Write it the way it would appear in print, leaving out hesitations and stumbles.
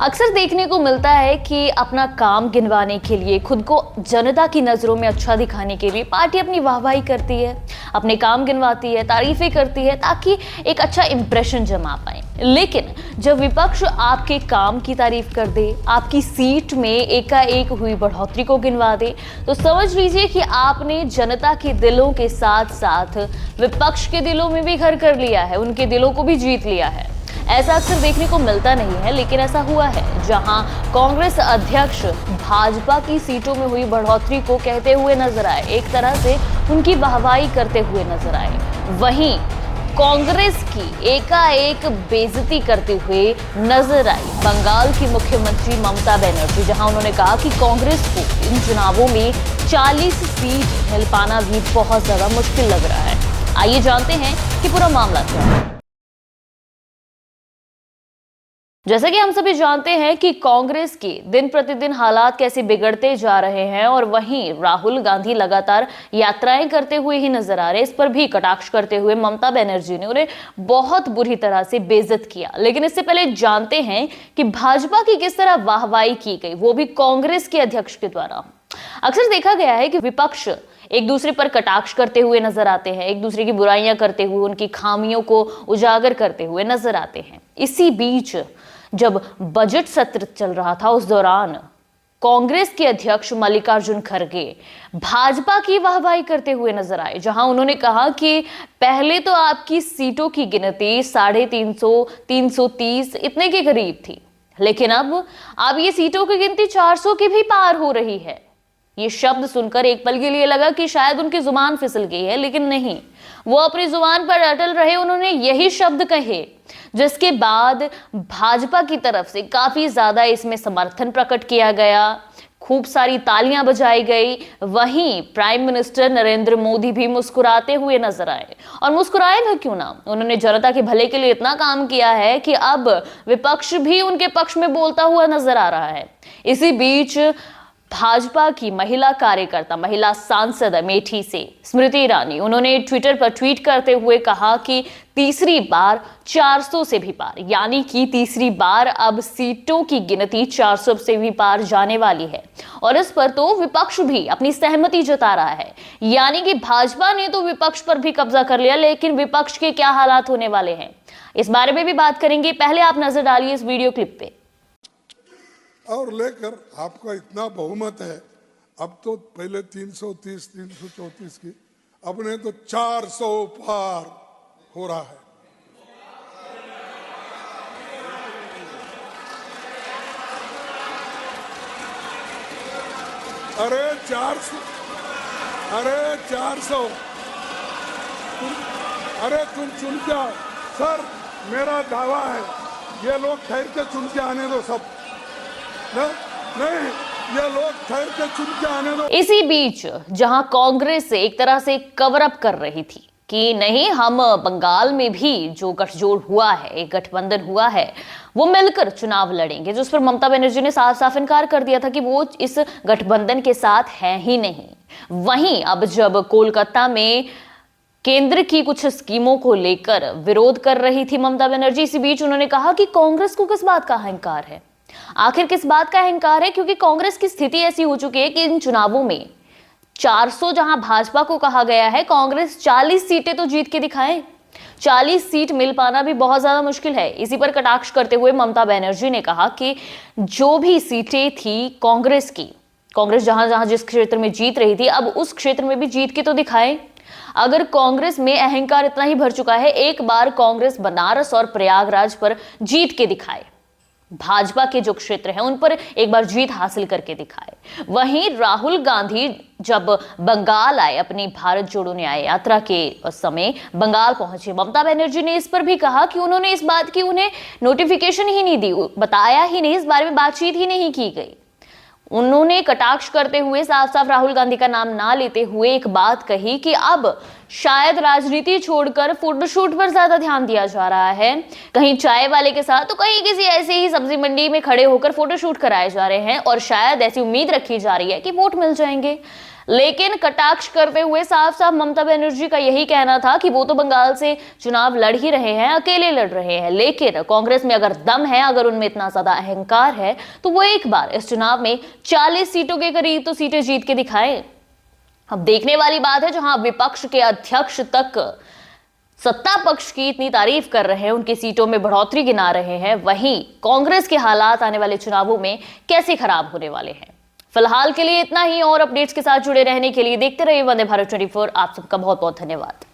अक्सर देखने को मिलता है कि अपना काम गिनवाने के लिए, खुद को जनता की नज़रों में अच्छा दिखाने के लिए पार्टी अपनी वाहवाही करती है, अपने काम गिनवाती है, तारीफें करती है ताकि एक अच्छा इंप्रेशन जमा पाए। लेकिन जब विपक्ष आपके काम की तारीफ कर दे, आपकी सीट में एकाएक हुई बढ़ोतरी को गिनवा दे, तो समझ लीजिए कि आपने जनता के दिलों के साथ साथ विपक्ष के दिलों में भी घर कर लिया है, उनके दिलों को भी जीत लिया है। ऐसा अक्सर देखने को मिलता नहीं है, लेकिन ऐसा हुआ है जहां कांग्रेस अध्यक्ष भाजपा की सीटों में हुई बढ़ोतरी को कहते हुए नजर आए, एक तरह से उनकी वाहवाही करते हुए नजर आए। वहीं कांग्रेस की एकाएक बेइज्जती करते हुए नजर आई बंगाल की मुख्यमंत्री ममता बनर्जी, जहां उन्होंने कहा कि कांग्रेस को इन चुनावों में 40 सीट मिल पाना भी बहुत ज्यादा मुश्किल लग रहा है। आइए जानते हैं कि पूरा मामला क्या है। जैसा कि हम सभी जानते हैं कि कांग्रेस के दिन प्रतिदिन हालात कैसे बिगड़ते जा रहे हैं और वहीं राहुल गांधी लगातार यात्राएं करते हुए ही नजर आ रहे हैं। इस पर भी कटाक्ष करते हुए ममता बनर्जी ने उन्हें बहुत बुरी तरह से बेइज्जत किया। लेकिन इससे पहले जानते हैं कि भाजपा की किस तरह वाहवाही की गई, वो भी कांग्रेस के अध्यक्ष के द्वारा। अक्सर देखा गया है कि विपक्ष एक दूसरे पर कटाक्ष करते हुए नजर आते हैं, एक दूसरे की बुराइयां करते हुए, उनकी खामियों को उजागर करते हुए नजर आते हैं। इसी बीच जब बजट सत्र चल रहा था, उस दौरान कांग्रेस के अध्यक्ष मल्लिकार्जुन खड़गे भाजपा की वाहवाही करते हुए नजर आए, जहां उन्होंने कहा कि पहले तो आपकी सीटों की गिनती 350, 330 इतने के करीब थी, लेकिन अब ये सीटों की गिनती 400 के भी पार हो रही है। ये शब्द सुनकर एक पल के लिए लगा कि शायद उनकी जुबान फिसल गई है, लेकिन नहीं, वो अपनी जुबान पर अटल रहे। उन्होंने यही शब्द कहे, जिसके बाद भाजपा की तरफ से काफी ज्यादा इसमें समर्थन प्रकट किया गया, खूब सारी तालियां बजाई गई। वहीं प्राइम मिनिस्टर नरेंद्र मोदी भी मुस्कुराते हुए नजर आए, और मुस्कुराए भी क्यों ना, उन्होंने जनता के भले के लिए इतना काम किया है कि अब विपक्ष भी उनके पक्ष में बोलता हुआ नजर आ रहा है। इसी बीच भाजपा की महिला कार्यकर्ता, महिला सांसद अमेठी से स्मृति ईरानी, उन्होंने ट्विटर पर ट्वीट करते हुए कहा कि तीसरी बार 400 से भी पार, यानी कि तीसरी बार अब सीटों की गिनती 400 से भी पार जाने वाली है। और इस पर तो विपक्ष भी अपनी सहमति जता रहा है, यानी कि भाजपा ने तो विपक्ष पर भी कब्जा कर लिया, लेकिन विपक्ष के क्या हालात होने वाले हैं, इस बारे में भी बात करेंगे। पहले आप नजर डालिए इस वीडियो क्लिप पे। और लेकर आपका इतना बहुमत है, अब तो पहले 330, 334 की, अब ने तो 400 पार हो रहा है। अरे 400, अरे तुम चुन के आओ सर, मेरा दावा है ये लोग ठहर के चुन के आने दो सब। नहीं, ये लोग ठहर के चुन के आने दो। इसी बीच जहां कांग्रेस एक तरह से कवर अप कर रही थी कि नहीं, हम बंगाल में भी जो गठजोड़ हुआ है, एक गठबंधन हुआ है, वो मिलकर चुनाव लड़ेंगे, जिस पर ममता बनर्जी ने साफ साफ इनकार कर दिया था कि वो इस गठबंधन के साथ है ही नहीं। वहीं अब जब कोलकाता में केंद्र की कुछ स्कीमों को लेकर विरोध कर रही थी ममता बनर्जी, इसी बीच उन्होंने कहा कि कांग्रेस को किस बात का अहंकार है, आखिर किस बात का अहंकार है, क्योंकि कांग्रेस की स्थिति ऐसी हो चुकी है कि इन चुनावों में 400 जहां भाजपा को कहा गया है, कांग्रेस 40 सीटें तो जीत के दिखाए। 40 सीट मिल पाना भी बहुत ज्यादा मुश्किल है। इसी पर कटाक्ष करते हुए ममता बनर्जी ने कहा कि जो भी सीटें थी कांग्रेस की, कांग्रेस जहां जहां जिस क्षेत्र में जीत रही थी, अब उस क्षेत्र में भी जीत के तो दिखाए। अगर कांग्रेस में अहंकार इतना ही भर चुका है, एक बार कांग्रेस बनारस और प्रयागराज पर जीत के दिखाए, भाजपा के जो क्षेत्र हैं उन पर एक बार जीत हासिल करके दिखाए। वहीं राहुल गांधी जब बंगाल आए, अपनी भारत जोड़ो न्याय यात्रा के समय बंगाल पहुंचे, ममता बनर्जी ने इस पर भी कहा कि उन्होंने इस बात की उन्हें नोटिफिकेशन ही नहीं दी, बताया ही नहीं, इस बारे में बातचीत ही नहीं की गई। उन्होंने कटाक्ष करते हुए, साफ साफ राहुल गांधी का नाम ना लेते हुए एक बात कही कि अब शायद राजनीति छोड़कर फोटोशूट पर ज्यादा ध्यान दिया जा रहा है, कहीं चाय वाले के साथ तो कहीं किसी ऐसे ही सब्जी मंडी में खड़े होकर फोटोशूट कराए जा रहे हैं, और शायद ऐसी उम्मीद रखी जा रही है कि वोट मिल जाएंगे। लेकिन कटाक्ष करते हुए साफ साफ ममता बनर्जी का यही कहना था कि वो तो बंगाल से चुनाव लड़ ही रहे हैं, अकेले लड़ रहे हैं, लेकिन कांग्रेस में अगर दम है, अगर उनमें इतना ज्यादा अहंकार है, तो वो एक बार इस चुनाव में 40 सीटों के करीब तो सीटें जीत के दिखाएं। अब देखने वाली बात है, जहां विपक्ष के अध्यक्ष तक सत्ता पक्ष की इतनी तारीफ कर रहे हैं, उनकी सीटों में बढ़ोतरी गिना रहे हैं, वहीं कांग्रेस के हालात आने वाले चुनावों में कैसे खराब होने वाले हैं। फिलहाल के लिए इतना ही, और अपडेट्स के साथ जुड़े रहने के लिए देखते रहिए वंदे भारत 24। आप सबका बहुत बहुत धन्यवाद।